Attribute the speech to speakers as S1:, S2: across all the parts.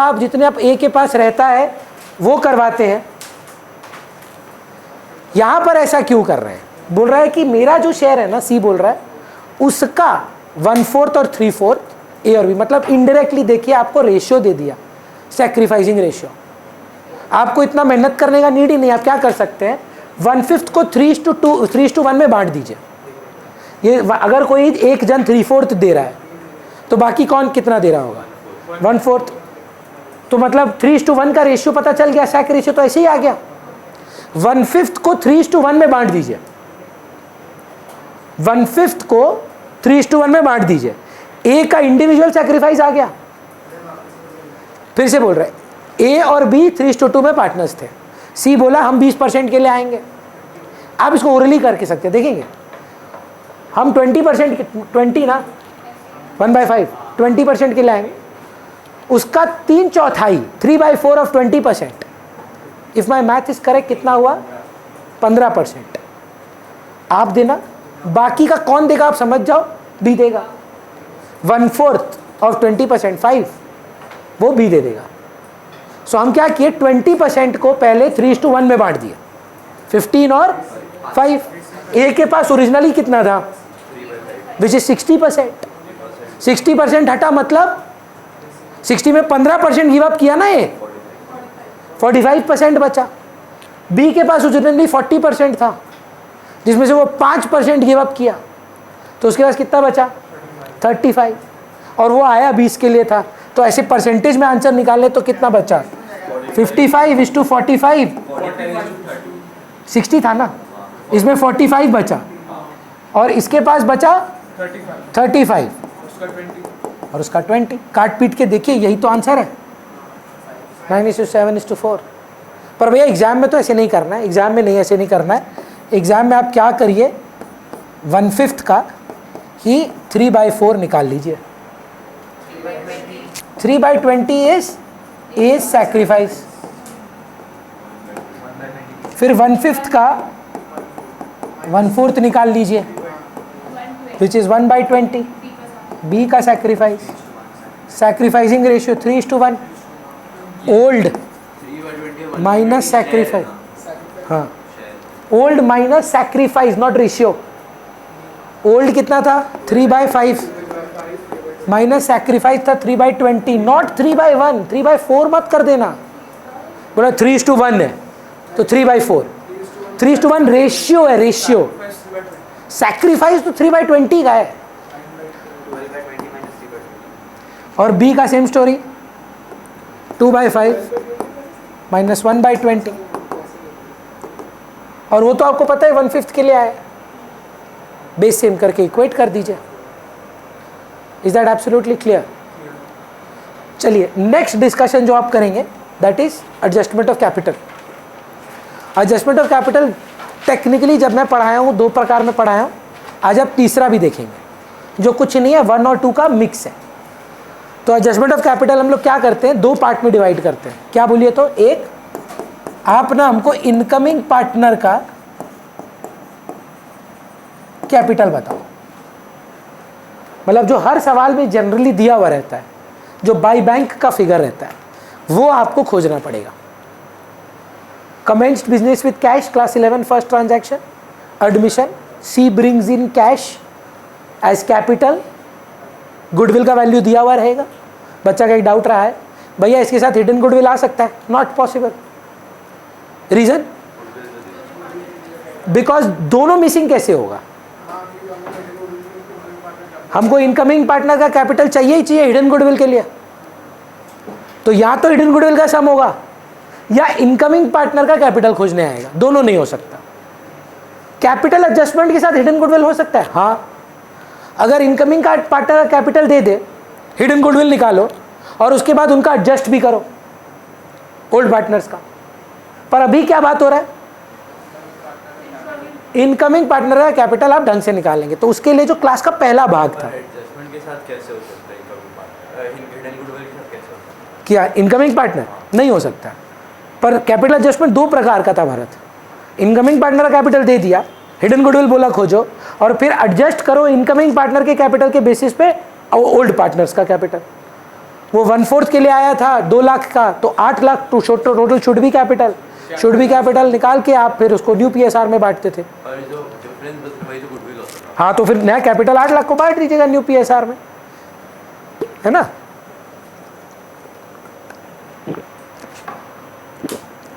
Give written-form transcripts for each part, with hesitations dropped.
S1: आप जितने आप ए के पास रहता है वो करवाते हैं, यहां पर ऐसा क्यों कर रहे हैं? बोल रहा है कि मेरा जो शेयर है ना, सी बोल रहा है, उसका 1/4 और 3/4 ए और बी, मतलब इनडायरेक्टली देखिए आपको रेशियो दे दिया, सैक्रिफाइसिंग रेशियो। आपको इतना मेहनत करने का नीड ही नहीं, आप क्या कर सकते हैं 1/5 को 3:1 में बांट दीजिए। ये अगर कोई एक जन 3/4 दे रहा है तो बाकी कौन कितना दे रहा होगा 1/4, तो मतलब 3:1 का रेशियो पता चल गया, सैक रेशियो तो ऐसे ही आ गया। 1/5 को 3:1 में बांट दीजिए, 1/5 को 3:1 में बांट दीजिए, ए का इंडिविजुअल सैक्रिफाइस आ गया। फिर से बोल रहे ए और बी 3:2 में पार्टनर्स थे, सी बोला हम 20% के लिए आएंगे। आप इसको ओरली करके सकते देखेंगे, हम 20% 20 ना 1/5 20% के लिए आएंगे, उसका 3/4 3/4 of 20%, if my math is correct कितना हुआ 15%। आप देना, बाकी का कौन देगा आप समझ जाओ, बी देगा। 1/4 ऑफ 20% 5 वो बी दे देगा। सो हम क्या किए 20% को पहले 3:1 में बांट दिया, 15 और 5। ए के पास ओरिजिनली कितना था विच इज 60%, 60% हटा मतलब 60 में 15% गिव अप किया ना, ये 45% बचा। बी के पास ओरिजिनली 40% था जिसमें से वो 5% गिव अप किया, तो उसके पास कितना बचा 35, और वो आया 20 के लिए था। तो ऐसे परसेंटेज में आंसर निकाले तो कितना बचा 55:45, 60 था ना, इसमें 45 बचा और इसके पास बचा 35 और उसका 20। काट पीट के देखिए यही तो आंसर है 9:7:4। पर भैया एग्जाम में तो ऐसे नहीं करना है, एग्जाम में नहीं ऐसे नहीं करना है। एग्जाम में आप क्या करिए 1/5 का ही 3/4 निकाल लीजिए। 3/20 इज सैक्रिफाइस। फिर 1/5 का 1/4 निकाल लीजिए विच इज 1/20, बी का sacrifice. Sacrificing ratio 3:1, old minus sacrifice, हाँ old minus sacrifice not ratio. Old कितना था 3/5 माइनस सैक्रिफाइस था 3/20, नॉट 3/1। 3/4 मत कर देना, बोला 3:1 है तो 3/4, 3:1 रेशियो है, रेशियो। सैक्रिफाइस तो 3/20 का है। और बी का सेम स्टोरी 2/5 माइनस 1/20, और वो तो आपको पता है 1/5 के लिए आया, बेस सेम करके इक्वेट कर दीजिए। Is that absolutely clear? चलिए नेक्स्ट डिस्कशन जो आप करेंगे that is adjustment of capital. Adjustment of capital technically जब मैं पढ़ाया हूँ 2 प्रकार में पढ़ाया हूँ, आज आप तीसरा भी देखेंगे जो कुछ नहीं है 1 और 2 का मिक्स है। तो एडजस्टमेंट ऑफ कैपिटल हम लोग क्या करते हैं 2 पार्ट में डिवाइड करते हैं। क्या बोलिए तो, एक आप ना हमको इनकमिंग पार्टनर का कैपिटल बताओ, मतलब जो हर सवाल में जनरली दिया हुआ रहता है, जो बाई बैंक का फिगर रहता है वो आपको खोजना पड़ेगा। Commenced business with cash, class 11 first transaction, admission, C brings in cash as capital, goodwill का वैल्यू दिया हुआ रहेगा। बच्चा का एक डाउट रहा है भैया इसके साथ हिडन गुडविल आ सकता है, नॉट पॉसिबल। रीजन, बिकॉज दोनों मिसिंग कैसे होगा, हमको इनकमिंग पार्टनर का कैपिटल चाहिए ही चाहिए हिडन गुडविल के लिए, तो या तो हिडन गुडविल का सम होगा या इनकमिंग पार्टनर का कैपिटल खोजने आएगा, दोनों नहीं हो सकता। कैपिटल एडजस्टमेंट के साथ हिडन गुडविल हो सकता है, हाँ, अगर इनकमिंग का पार्टनर का कैपिटल दे दे, हिडन गुडविल निकालो और उसके बाद उनका एडजस्ट भी करो ओल्ड पार्टनर्स का। पर अभी क्या बात हो रहा है, इनकमिंग पार्टनर का कैपिटल आप ढंग से निकालेंगे, तो उसके लिए जो क्लास का पहला भाग था
S2: एडजस्टमेंट के साथ कैसे हो सकता है, हिडन गुडविल के साथ कैसे हो सकता है?
S1: क्या इनकमिंग पार्टनर नहीं हो सकता, पर कैपिटल एडजस्टमेंट 2 प्रकार का था भरत। इनकमिंग पार्टनर का कैपिटल दे दिया, हिडन गुडविल बोला खोजो, और फिर एडजस्ट करो इनकमिंग पार्टनर के कैपिटल के बेसिस पे ओल्ड पार्टनर्स का कैपिटल। वो 1/4 के लिए आया था 2 लाख का, तो 8 lakh total should be capital निकाल के आप फिर उसको न्यू PSR में बांटते थे।
S2: और जो डिफरेंस बच वही तो गुडविल होता था।
S1: हाँ, तो फिर नया कैपिटल 8 लाख को बांट दीजिएगा न्यू PSR में, है ना।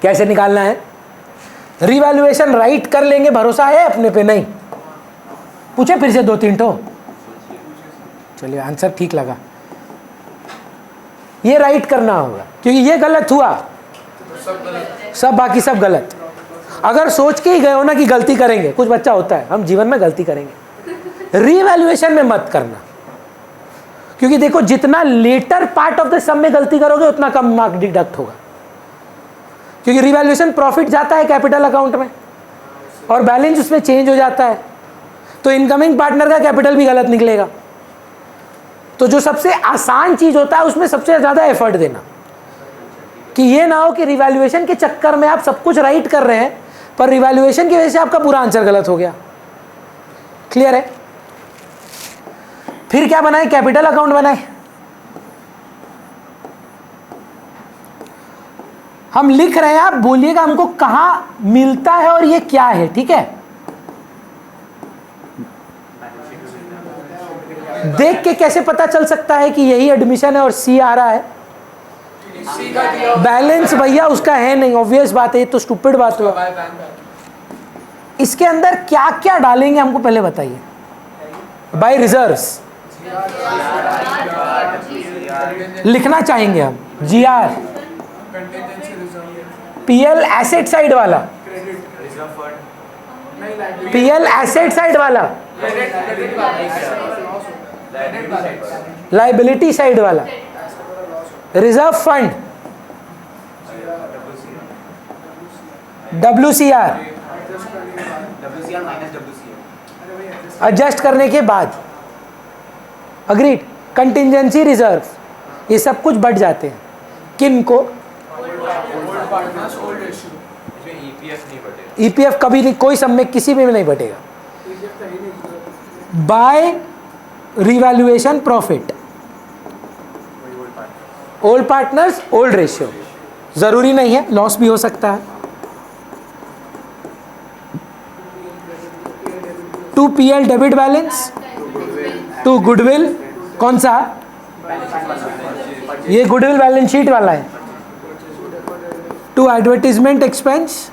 S1: कैसे निकालना है? रिवैल्यूएशन राइट कर लेंगे, भरोसा है अपने पे? नहीं। पूछे फिर से 2-3 ठो? चलिए, आंसर ठीक लगा। ये राइट करना होगा, क्योंकि ये गलत हुआ, सब बाकी सब गलत। अगर सोच के ही गए हो ना कि गलती करेंगे, कुछ बच्चा होता है हम जीवन में गलती करेंगे, रिवैल्यूएशन में मत करना, क्योंकि देखो जितना लेटर पार्ट ऑफ द सम में गलती करोगे उतना कम मार्क डिडक्ट होगा, क्योंकि रिवैल्यूएशन प्रॉफिट जाता है कैपिटल अकाउंट में और बैलेंस उसमें चेंज हो जाता है, तो इनकमिंग पार्टनर का कैपिटल भी गलत निकलेगा। तो जो सबसे आसान चीज होता है उसमें सबसे ज्यादा एफर्ट देना, कि ये ना हो कि रिवैल्यूएशन के चक्कर में आप सब कुछ राइट कर रहे हैं पर रिवैल्यूएशन की वजह से आपका पूरा आंसर गलत हो गया। क्लियर है? फिर क्या बनाए? कैपिटल अकाउंट बनाए। हम लिख रहे हैं, आप बोलिएगा हमको कहां मिलता है और ये क्या है, ठीक है? देख के कैसे पता चल सकता है कि यही एडमिशन है और सी आ रहा है? बैलेंस भैया उसका है नहीं, ऑब्वियस बात है, ये तो स्टूपिड बात हुआ। इसके अंदर क्या क्या डालेंगे हमको पहले बताइए। बाय रिजर्व्स लिखना चाहेंगे हम, GR, PL एसेट साइड वाला, PL एसेट साइड वाला, लाइबिलिटी साइड वाला, रिजर्व फंड, WCR, एडजस्ट करने के बाद, अग्रीड, कंटिंजेंसी रिजर्व, ये सब कुछ बढ़ जाते हैं। किन को? EPF कभी नहीं, कोई सब में किसी में भी नहीं बटेगा। By revaluation profit, old partners old ratio, जरूरी नहीं है, लॉस भी हो सकता है। To PL debit balance, to goodwill, कौन सा? ये गुडविल बैलेंस शीट वाला है। टू एडवर्टीजमेंट एक्सपेंस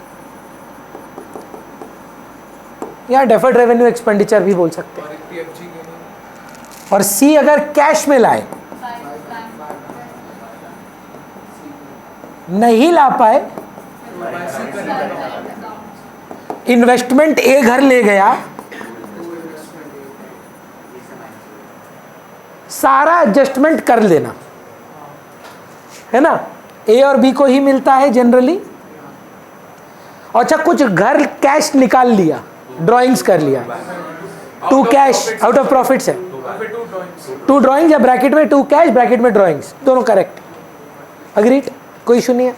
S1: या डेफर्ड रेवेन्यू एक्सपेंडिचर भी बोल सकते हैं। और C अगर कैश में लाए, नहीं ला पाए, इन्वेस्टमेंट A घर ले गया, सारा एडजस्टमेंट कर लेना, है ना। A और B को ही मिलता है जनरली। अच्छा, कुछ घर कैश निकाल लिया, ड्राइंग्स कर लिया, to cash out of profits है, टू ड्राइंग्स या ब्रैकेट में टू कैश, ब्रैकेट में ड्राइंग्स, दोनों करेक्ट, अग्रीड, कोई इशू नहीं है।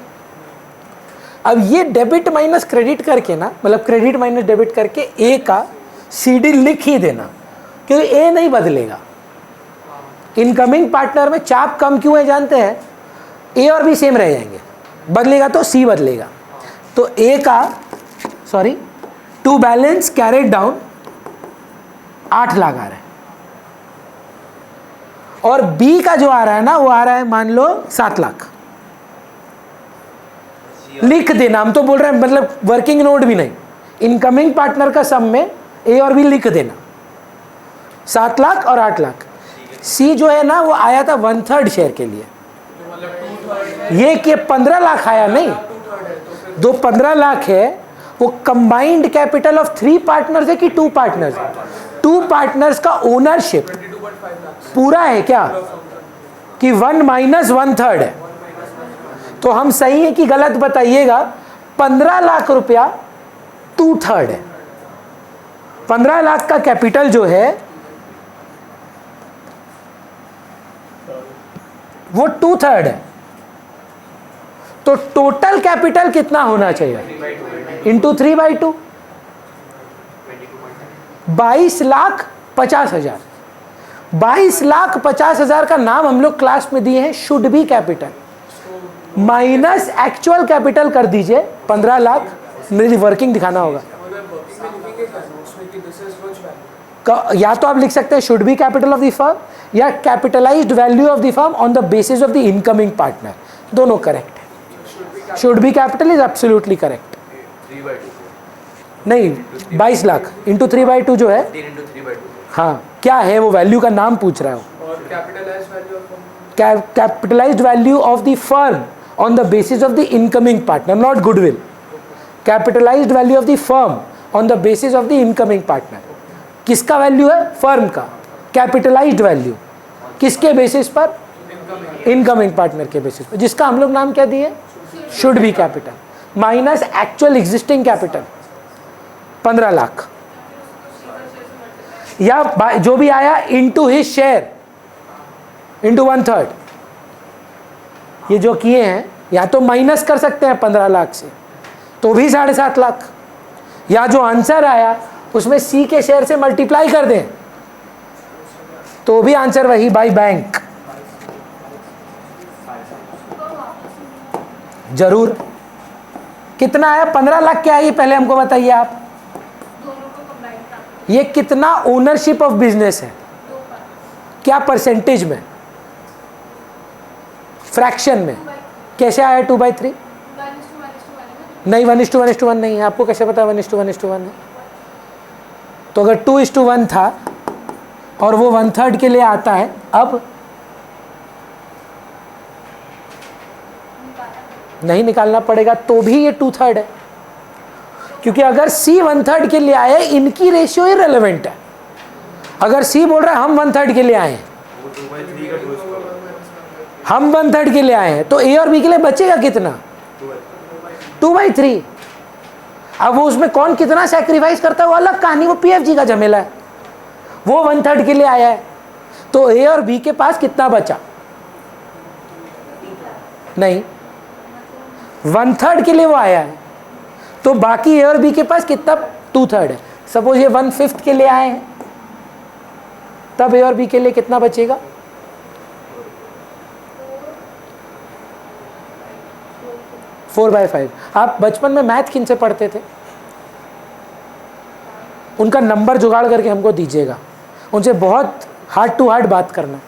S1: अब ये डेबिट माइनस क्रेडिट करके ना, मतलब क्रेडिट माइनस डेबिट करके A का CD लिख ही देना, क्योंकि A नहीं बदलेगा। इनकमिंग पार्टनर में चाप कम क्यों है जानते हैं? A और B सेम रह जाएंगे, बदलेगा तो C बदलेगा। तो A का to balance carried down 8 lakh आ रहा है, और B का जो आ रहा है ना, वो आ रहा है मान लो 7 लाख। लिख देना, हम तो बोल रहे हैं, मतलब वर्किंग नोट भी नहीं, इनकमिंग पार्टनर का सम में A और B लिख देना, 7 लाख और 8 लाख। C जो है ना, वो आया था 1/3 शेयर के लिए, ये कि 15 लाख आया नहीं, दो 15 लाख है, वो कंबाइंड कैपिटल ऑफ 3 पार्टनर्स है कि 2 पार्टनर्स? 2 पार्टनर्स का ओनरशिप पूरा है क्या, कि 1 माइनस 1/3 है? तो हम सही है कि गलत बताइएगा। 15 लाख रुपया 2/3 है, 15 लाख का कैपिटल जो है वो 2/3 है, तो टोटल कैपिटल कितना होना चाहिए? इंटू 3/2, 22,50,000। 22,50,000 का नाम हम लोग क्लास में दिए हैं should be capital, minus actual capital कर दीजिए 15 लाख, मेरी वर्किंग दिखाना होगा। या तो आप लिख सकते हैं should be capital of the firm या capitalized value of the firm on the basis of the incoming partner, दोनों करेक्ट है। Should be capital is absolutely correct.
S2: 3/2
S1: नहीं 22 लाख इंटू 3/2 जो है,
S2: 3 × 3/2
S1: हाँ क्या है वो वैल्यू का नाम पूछ रहा है।
S3: और
S1: capitalised value of the firm on the basis of the incoming partner, not goodwill. Capitalised value of the firm on the basis of the incoming partner, किसका वैल्यू है? फर्म का। कैपिटलाइज्ड वैल्यू किसके बेसिस पर? Incoming partner के basis पर, जिसका हम लोग नाम क्या दिए? Should be capital, minus actual existing capital 15 lakh, या जो भी आया इनटू हिज शेयर इनटू 1/3। ये जो किए हैं या तो माइनस कर सकते हैं 15 लाख से तो भी 7.5 लाख, या जो आंसर आया उसमें सी के शेयर से मल्टीप्लाई कर दें तो भी आंसर वही, बाय बैंक। जरूर। कितना आया? 15 लाख क्या है ये पहले हमको बताइए आप। ये कितना ओनरशिप ऑफ बिजनेस है? क्या परसेंटेज में? फ्रैक्शन में? कैसे आया 2/3? नहीं 1:1:1 नहीं है। आपको कैसे पता 1:1:1 है? तो अगर 2:1 था और वो 1/3 के लिए आता है, अब नहीं निकालना पड़ेगा तो भी ये 2/3 है, क्योंकि अगर C 1/3 के लिए आए, इनकी रेशियो इररिलेवेंट है। अगर C बोल रहा है हम 1/3 के लिए आए हैं,
S2: वो 2/3 का 2 स्क्वायर,
S1: हम 1/3 के लिए आए हैं, तो A और B के लिए बचेगा कितना? 2/3। अब वो उसमें कौन कितना सैक्रिफाइस करता है वो अलग कहानी, वो PFG का झमेला है। वो 1/3 के लिए आया है तो A और B के पास कितना बचा? नहीं, 1/3 के लिए वो आया है तो बाकी A और B के पास कितना? 2/3 है। सपोज ये 1/5 के लिए आए हैं, तब A और B के लिए कितना बचेगा? 4/5। आप बचपन में मैथ किन से पढ़ते थे? उनका नंबर जुगाड़ करके हमको दीजिएगा, उनसे बहुत हार्ट टू हार्ट बात करना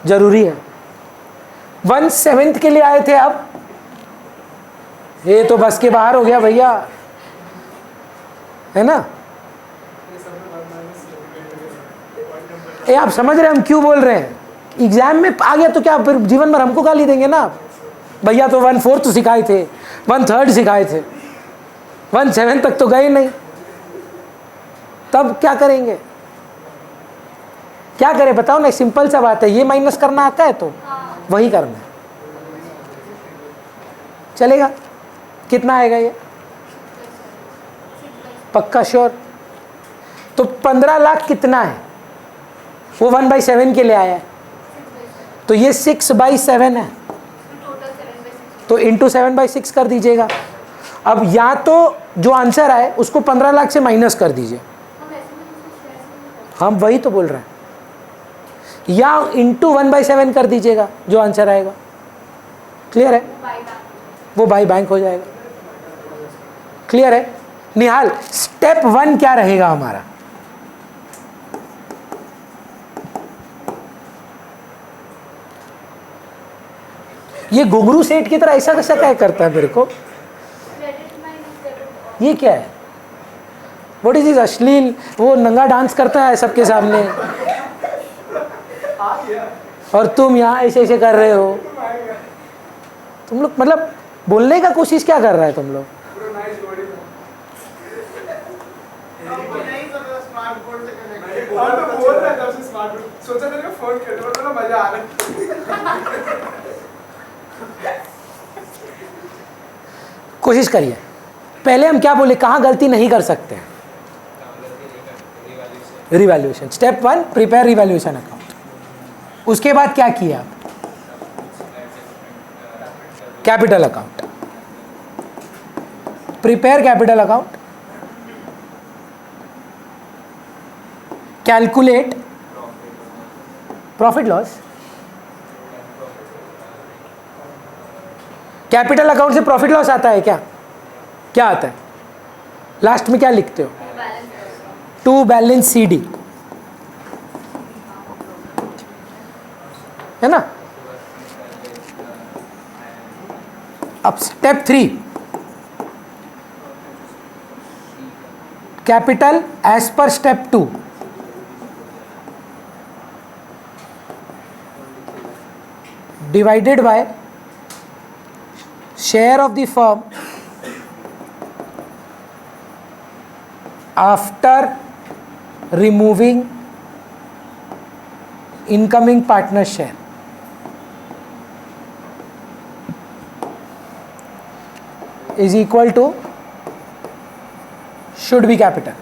S1: जरूरी है। 1/7 के लिए आए थे आप, ये तो बस के बाहर हो गया भैया, है ना? ये आप समझ रहे हैं हम क्यों बोल रहे हैं? एग्जाम में आ गया तो क्या फिर जीवन भर हमको गाली देंगे ना आप? भैया तो 1/4 सिखाए थे, 1/3 सिखाए थे, 1/7 तक तो गए नहीं, तब क्या करेंगे? क्या करें बताओ ना? सिंपल सा बात है, ये माइनस करना आता है तो वही करना है, चलेगा? कितना आएगा ये? पक्का श्योर? तो 15 लाख कितना है? वो 1/7 के लिए आया है तो ये 6/7 है, तो इंटू 7/6 कर दीजिएगा। अब या तो जो आंसर आए उसको 15 लाख से माइनस कर दीजिए, हम वही तो बोल रहे हैं, या इंटू 1/7 कर दीजिएगा जो आंसर आएगा। क्लियर है? वो बाय बैंक हो जाएगा। क्लियर है? निहाल, स्टेप 1 क्या रहेगा हमारा? ये घुंघरू सेठ की तरह ऐसा कैसा क्या करता है मेरे को? ये क्या है? What is this? अश्लील वो नंगा डांस करता है सबके सामने और तुम यहाँ ऐसे ऐसे कर रहे हो। तुम लोग मतलब बोलने का कोशिश क्या कर रहा है तुम लोग? कोशिश करिए। पहले हम क्या बोले, कहाँ गलती नहीं कर सकते? Revaluation. Step 1 prepare revaluation account. उसके बाद क्या किया आप? Capital account. Prepare capital account, calculate profit loss, capital account से प्रॉफिट लॉस आता है क्या? क्या आता है? लास्ट में क्या लिखते हो? टू बैलेंस CD, है ना? अब step 3, capital as per step 2, divided by share of the firm after removing incoming partner share is equal to should be capital,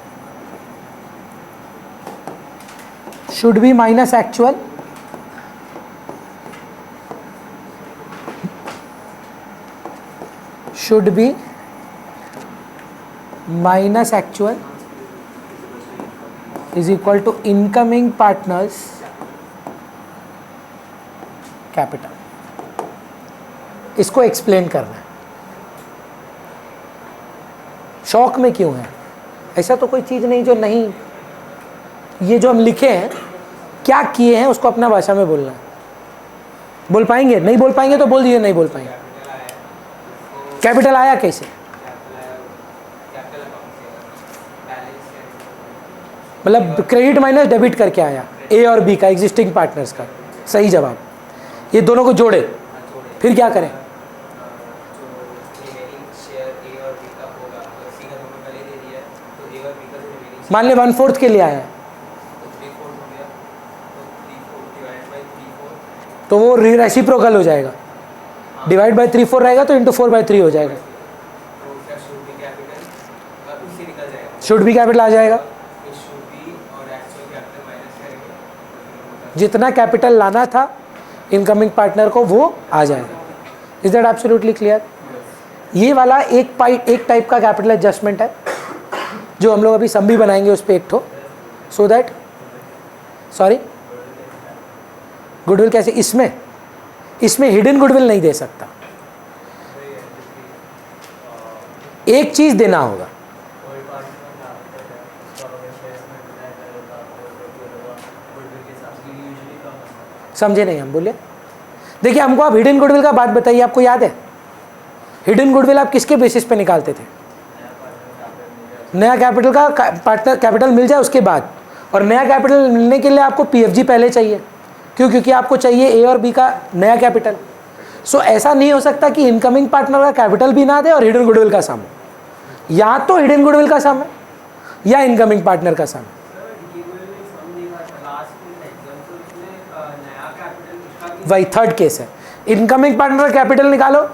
S1: should be minus actual, should be minus actual is equal to incoming partners capital. इसको explain करना है। शौक में क्यों है? ऐसा तो कोई चीज़ नहीं जो नहीं, ये जो हम लिखे हैं क्या किए हैं उसको अपना भाषा में बोलना है। बोल पाएंगे? नहीं बोल पाएंगे तो बोल दीजिए नहीं बोल पाएंगे। कैपिटल आया कैसे? मतलब क्रेडिट माइनस डेबिट करके आया, ए और बी का, एग्जिस्टिंग पार्टनर्स का। सही जवाब। ये दोनों को जोड़े, फिर क्या करें? मान ले 1/4 के लिए आया तो वो रेसिप्रोकल हो जाएगा, डिवाइड बाय 3/4 रहेगा तो इंटू 4/3 हो जाएगा, शुड बी कैपिटल आ जाएगा। जितना कैपिटल लाना था इनकमिंग पार्टनर को वो आ जाएगा। Is that absolutely clear? ये वाला एक टाइप का कैपिटल एडजस्टमेंट है जो हम लोग अभी सम भी बनाएंगे उस पर एक ठो, सो दैट सॉरी गुडविल कैसे, इसमें हिडन गुडविल नहीं दे सकता, एक चीज देना होगा। समझे नहीं हम? बोलिए। देखिए हमको आप हिडन गुडविल का बात बताइए, आपको याद है हिडन गुडविल आप किसके बेसिस पे निकालते थे? नया कैपिटल का पार्टनर कैपिटल मिल जाए उसके बाद, और नया कैपिटल मिलने के लिए आपको PFG पहले चाहिए। क्यों? क्योंकि आपको चाहिए A और B का नया कैपिटल। सो ऐसा नहीं हो सकता कि इनकमिंग पार्टनर का कैपिटल भी ना दे और हिडन गुडविल का सम हो। या तो हिडन गुडविल का सम है या इनकमिंग पार्टनर का सम है। वही थर्ड केस है, इनकमिंग पार्टनर का कैपिटल निकालो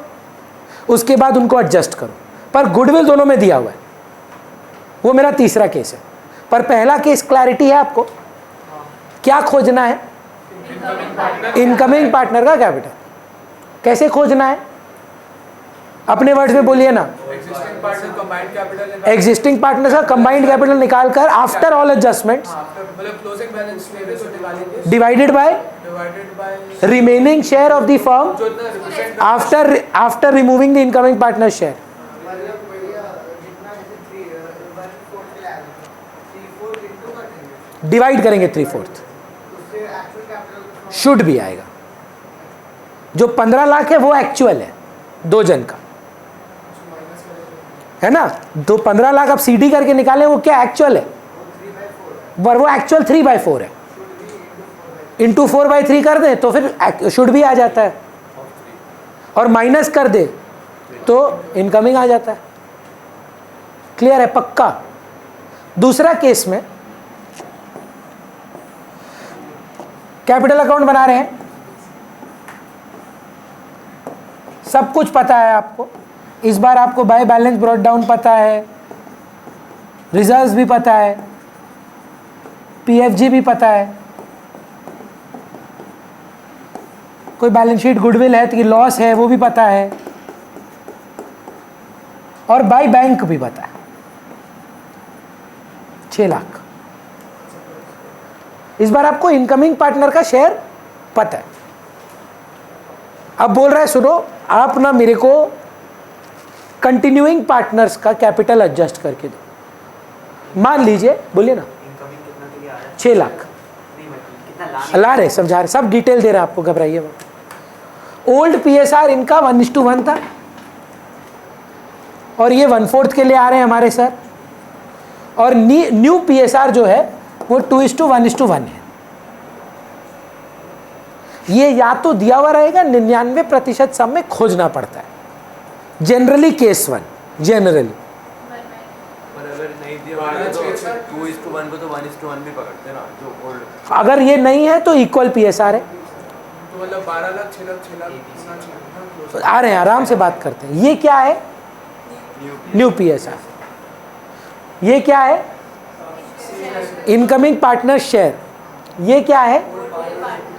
S1: उसके बाद उनको एडजस्ट करो, पर गुडविल दोनों में दिया हुआ है। वो मेरा तीसरा केस है। पर पहला केस क्लैरिटी है आपको? क्या खोजना है? इनकमिंग पार्टनर का कैपिटल। कैसे खोजना है? अपने वर्ड्स में बोलिए ना। एग्जिस्टिंग पार्टनर का कंबाइंड कैपिटल निकाल कर after all adjustments divided by remaining share of the firm after removing the incoming partner share. Divide करेंगे 3/4, शुड भी आएगा। जो 15 लाख है वो एक्चुअल है 2 जन का, है ना? तो 15 लाख आप CD करके निकालें, वो क्या एक्चुअल है? पर वो एक्चुअल 3/4 है, इंटू 4/3 कर दे तो फिर शुड भी आ जाता है, और माइनस कर दे तो इनकमिंग आ जाता है। क्लियर है? पक्का? दूसरा केस में कैपिटल अकाउंट बना रहे हैं, सब कुछ पता है आपको। इस बार आपको बाय बैलेंस ब्रॉट डाउन पता है, रिजर्व्स भी पता है, PFG भी पता है, कोई बैलेंस शीट गुडविल है तो लॉस है वो भी पता है, और बाय बैंक भी पता है 6 लाख। इस बार आपको इनकमिंग पार्टनर का शेयर पता है। अब बोल रहा है सुनो, आप ना मेरे को कंटिन्यूइंग पार्टनर्स का कैपिटल एडजस्ट करके दो। मान लीजिए, बोलिए ना, 6 लाख ला रहे, समझा रहे, सब डिटेल दे रहे हैं आपको, घबराइए मत। ओल्ड पीएसआर इनका 1:1 था और ये 1/4 के लिए आ रहे हैं हमारे सर, और न्यू पीएसआर जो है वो 2:1:1 है। ये या तो दिया हुआ रहेगा, 99% सम में खोजना पड़ता है, जनरली केस 1, जनरली।
S2: पर अगर नहीं दिया होगा तो 2:1 को तो 1:1 भी पकड़ते हैं ना, जो ओल्ड।
S1: अगर ये नहीं है तो इक्वल पीएसआर है,
S3: तो मतलब 12 लाख 6 लाख 6 लाख होना चाहिए।
S1: तो आ रहे हैं, आराम से बात करते हैं। ये क्या है? New PSR. ये क्या है? Incoming partner share. ये क्या है?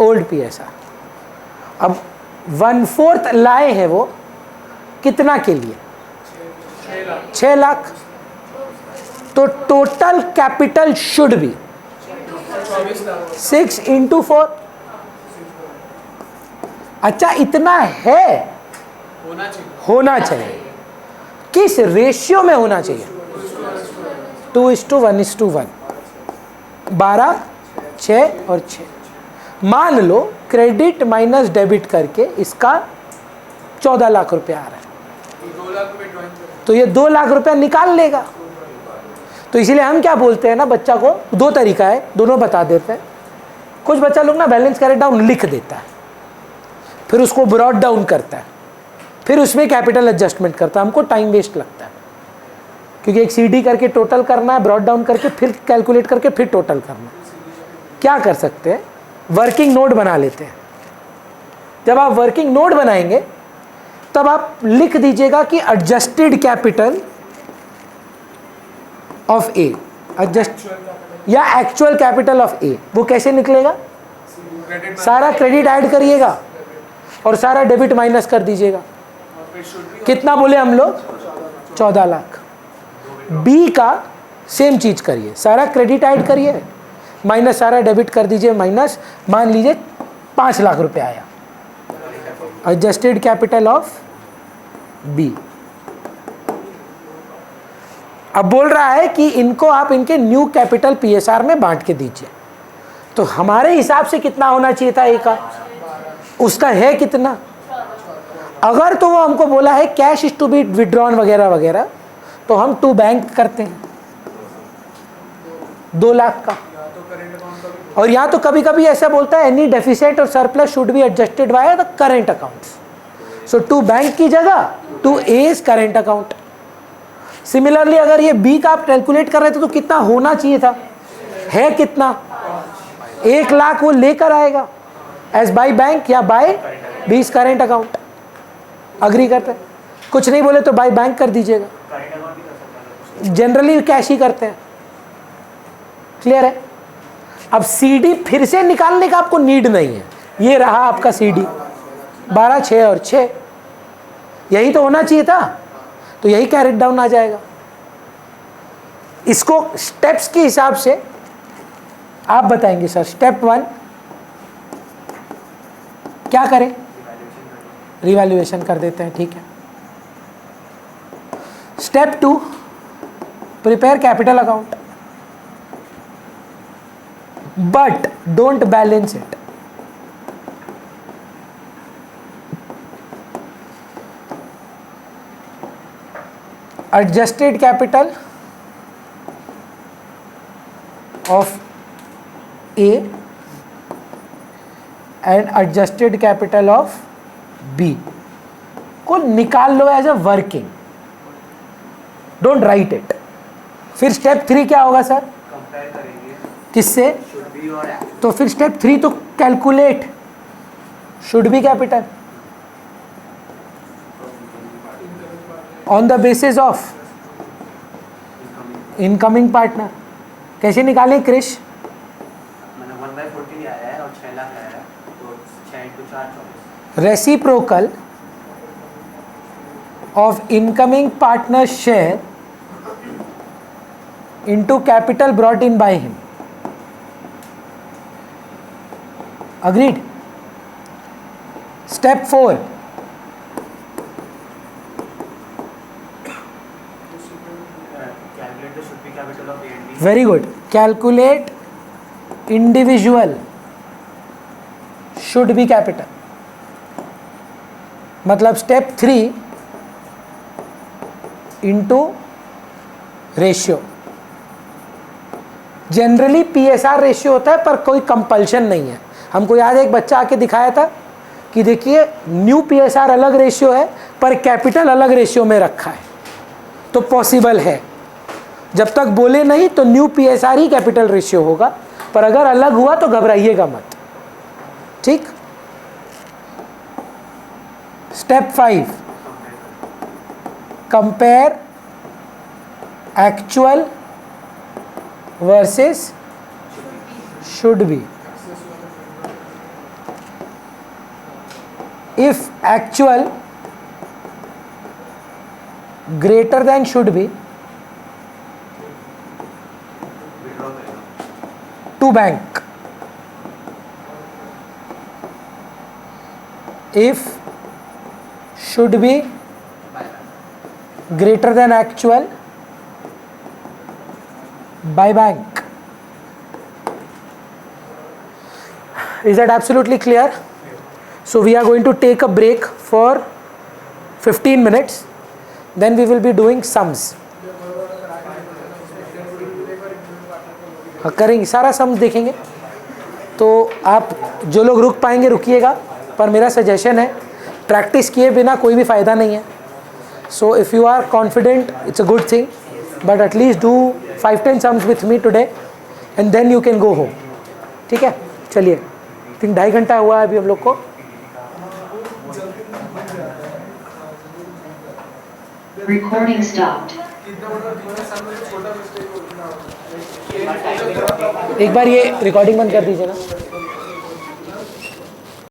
S1: Old PSR. अब 1/4 लाए हैं वो, कितना के लिए? 6 लाख। तो टोटल कैपिटल शुड बी 6 × 4। अच्छा, इतना है, होना चाहिए। किस रेशियो में होना चाहिए? 2:1:1। 12, 6 और 6। मान लो क्रेडिट माइनस डेबिट करके इसका 14 लाख रुपए आ रहा है, तो ये 2 लाख रुपए निकाल लेगा। तो इसीलिए हम क्या बोलते हैं ना, बच्चा को 2 तरीका है, दोनों बता देते हैं। कुछ बच्चा लोग ना बैलेंस कैरेट डाउन लिख देता है, फिर उसको ब्रॉड डाउन करता है, फिर उसमें कैपिटल एडजस्टमेंट करता है। हमको टाइम वेस्ट लगता है, क्योंकि एक सीडी करके टोटल करना है, ब्रॉड डाउन करके फिर कैलकुलेट करके फिर टोटल करना है। क्या कर सकते हैं, वर्किंग नोट बना लेते हैं। जब आप वर्किंग नोट बनाएंगे तब आप लिख दीजिएगा कि adjusted capital of A, adjust या एक्चुअल कैपिटल ऑफ ए। वो कैसे निकलेगा? सारा क्रेडिट ऐड करिएगा और सारा डेबिट माइनस कर दीजिएगा। कितना बोले हम लोग? 14 लाख। बी का सेम चीज करिए, सारा क्रेडिट ऐड करिए, माइनस सारा डेबिट कर दीजिए, माइनस मान लीजिए 5 लाख रुपए आया, एडजस्टेड कैपिटल ऑफ बी। अब बोल रहा है कि इनको आप इनके न्यू कैपिटल पीएसआर में बांट के दीजिए। तो हमारे हिसाब से कितना होना चाहिए था ए का? उसका है कितना? अगर तो वो हमको बोला है cash is to be withdrawn वगैरह वगैरह, तो हम टू बैंक करते हैं 2 लाख का। और यहाँ तो कभी कभी ऐसा बोलता है एनी डेफिसिट और surplus should be adjusted by the current accounts. So to bank की जगह to as current account. Similarly अगर ये बी का आप कैलकुलेट कर रहे थे तो कितना होना चाहिए था? है कितना? 1 लाख वो लेकर आएगा एज बाय बैंक या बाय बीस करेंट अकाउंट। अग्री करते हैं? कुछ नहीं बोले तो बाय बैंक कर दीजिएगा, जनरली कैश ही करते हैं। क्लियर है? अब सीडी फिर से निकालने का आपको नीड नहीं है, ये रहा आपका सीडी 12, 6 और 6, यही तो होना चाहिए था, तो यही कैरेट डाउन आ जाएगा। इसको स्टेप्स के हिसाब से आप बताएंगे सर। स्टेप 1 क्या करें? रिवैल्यूएशन कर देते हैं, ठीक है। Step 2 prepare capital account, but don't balance it. adjusted capital of A and adjusted capital of B को निकाल लो as a working, don't write it. फिर स्टेप 3 क्या होगा सर?
S2: कंपेयर करेंगे
S1: किससे?
S2: शुड बी और
S1: तो फिर स्टेप 3 तो calculate should be capital on the basis of incoming partner. कैसे निकालें क्रिश?
S2: मैंने 1/14 आया है और 6 लाख आया है, तो 6 × 4 24।
S1: Reciprocal of incoming partner share into capital brought in by him. Agreed? Step 4,
S4: Calculate the should be capital of A and B.
S1: Very good, calculate individual should be capital. मतलब step 3 into ratio. Generally PSR ratio होता है पर कोई compulsion नहीं है। हमको याद है एक बच्चा आके दिखाया था कि देखिए न्यू PSR अलग रेशियो है पर कैपिटल अलग रेशियो में रखा है, तो पॉसिबल है। जब तक बोले नहीं तो न्यू PSR ही कैपिटल रेशियो होगा, पर अगर अलग हुआ तो घबराइएगा मत, ठीक। Step 5, compare actual versus should be. If actual greater than should be, to bank. If should be greater than actual, buy bank. Is that absolutely clear? So we are going to take a break for 15 minutes, then we will be doing sums. करेंगे, सारा sums देखेंगे। तो आप जो लोग रुक पाएंगे रुकिएगा, पर मेरा सजेशन है प्रैक्टिस किए बिना कोई भी फ़ायदा नहीं है। So if you are confident it's a good thing, but at least do 5-10 sums with me today and then you can go home, ठीक है। चलिए, थिंक 2.5 घंटा हुआ है अभी हम लोग को।
S5: Recording stopped.
S1: एक बार ये रिकॉर्डिंग बंद कर दीजिए ना।